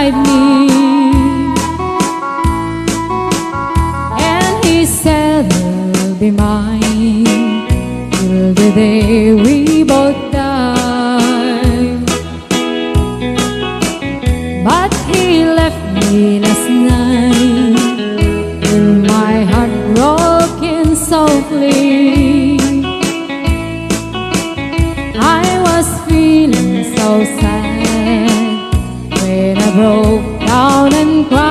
beside me, and he said he'll be mine till the day we both die. But he left me last night with my heart broken softly. I was feeling so sad when I broke down and cried.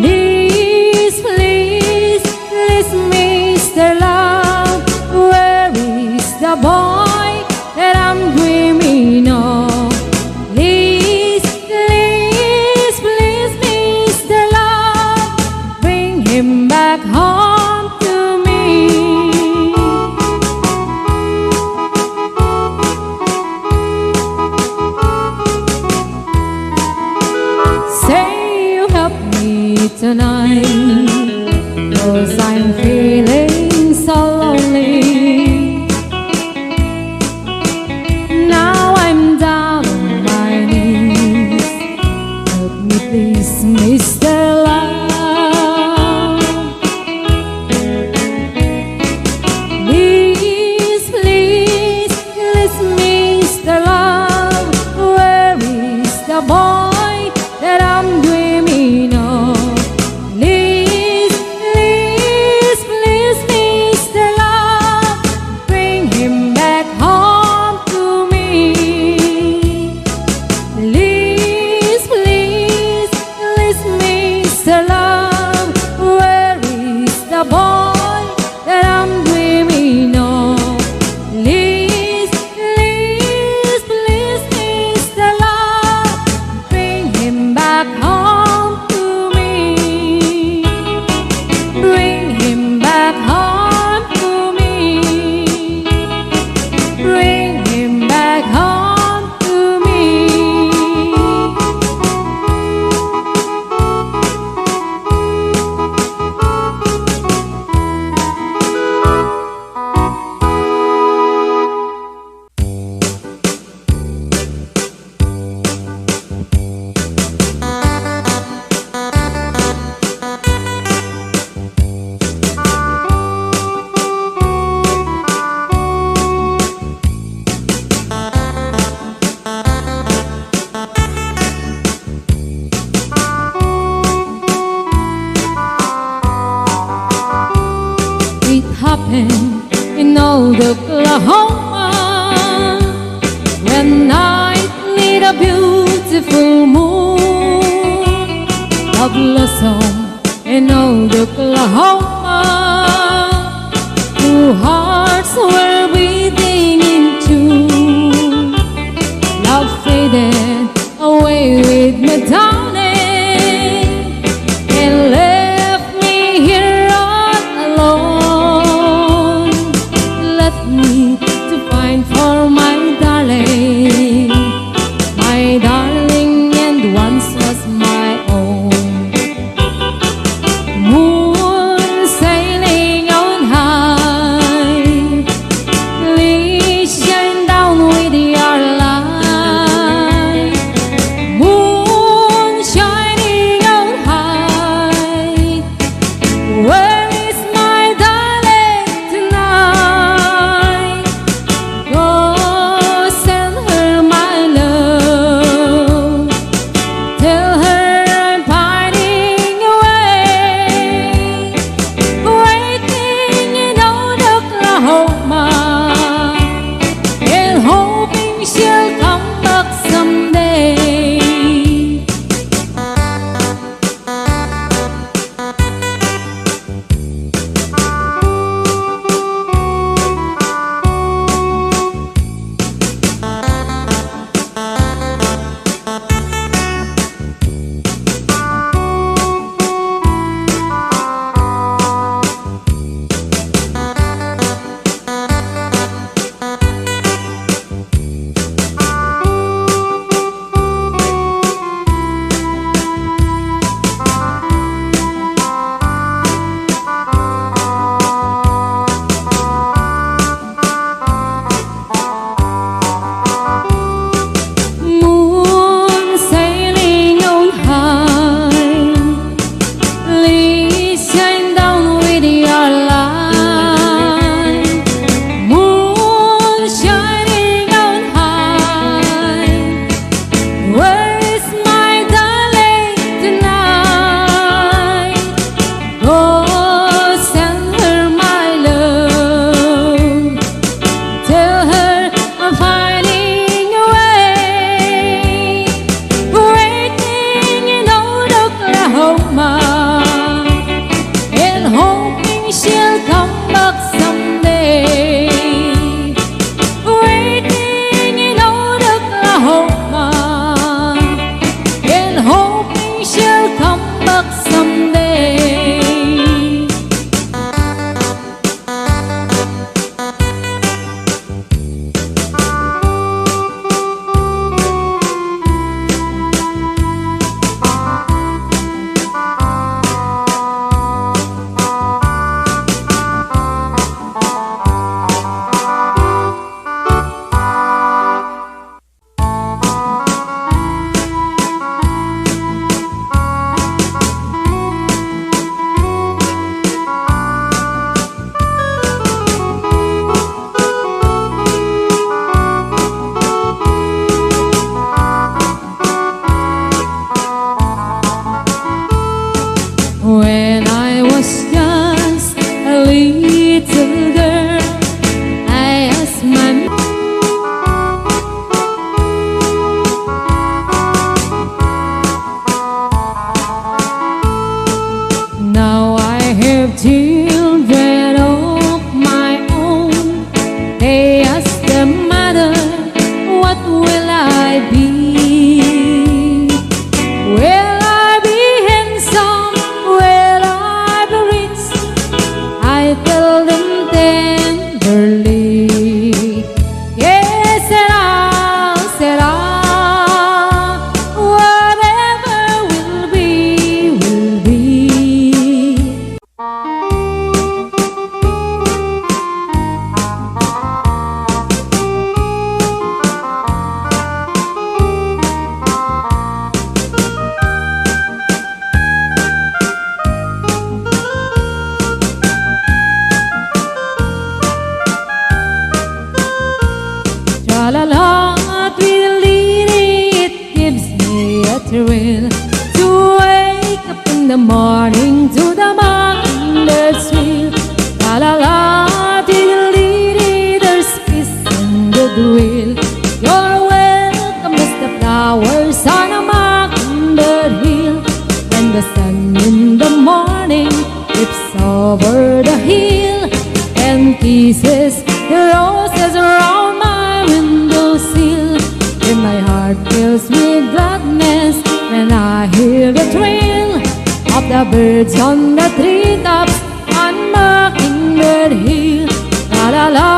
Please, please, please, Mr. Love, where is the boy that I'm dreaming of? Please, please, please, Mr. Love, bring him back home to me. Say you help me tonight, 'cause I'm feeling so lonely. Now I'm down on my knees. Help me please, Mr. Love. Please, please, please, Mr. Love, where is the boy that I'm dreaming of? Please, please, please, Mr. Love, bring him back home to me. Please, please, please, Mr. Love, where is the boy that I'm dreaming of? Please, please, please, Mr. Love, bring him back home to me. Bring him back home to me. Bring him back home to me. It happened in old Oklahoma, when night lit a beautiful moon. A blossom in old Oklahoma, two hearts were beating in tune. Love faded away with me, darling, and left me here all alone. Left me to find for my darling, and once was my own. Moon sailing on high, come back someday. When I was just a little girl, I asked my now I have children of my own. They ask their mother, what will I be? Will I be handsome? Will I be rich? I tell them tenderly, yes, and whatever will be, will be. Tra-la-la, tweedledee, it gives me a thrill to wake up in the morning to the mockingbirds trill. La-la-la, tweedledee, there's peace and goodwill. You're welcome as the flowers on a mockingbird hill. When the sun in the morning dips over the hill and kisses the roses around my windowsill, and my heart fills with gladness when I hear the trill of the birds on the treetops on Mockingbird Hill. La la la,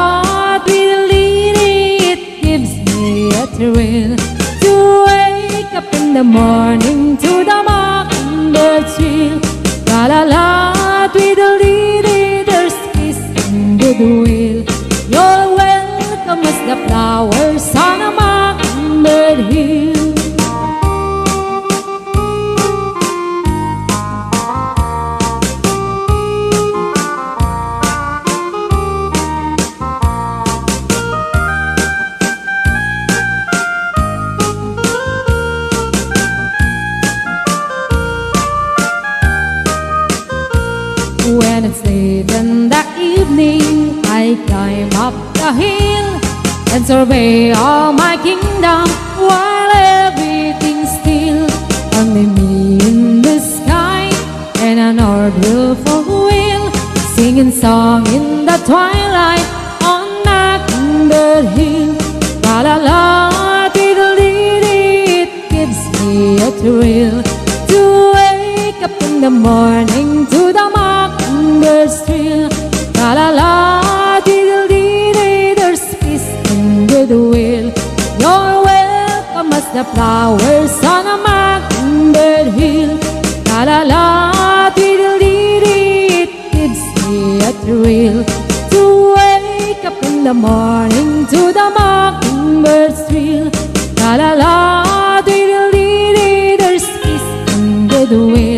tweedledee, it gives me a thrill to wake up in the morning to the mockingbird trill. La la la, tweedledee, there's peace and goodwill. You're welcome as the flowers on a mockingbird hill. When it's late in the evening, I climb up the hill and survey all my kingdom while everything's still. Only me in the sky and an old-willful wheel, singing song in the twilight on Mockingbird Hill. La la la, tweedledee, it gives me a thrill to wake up in the morning to the mockingbird's trill. La la la, tweedledee, there's peace and goodwill. You're welcome as the flowers on a mockingbird hill. La la la, tweedledee, it gives me a thrill to wake up in the morning to the mockingbird's trill. La la la, tweedledee, there's peace and goodwill.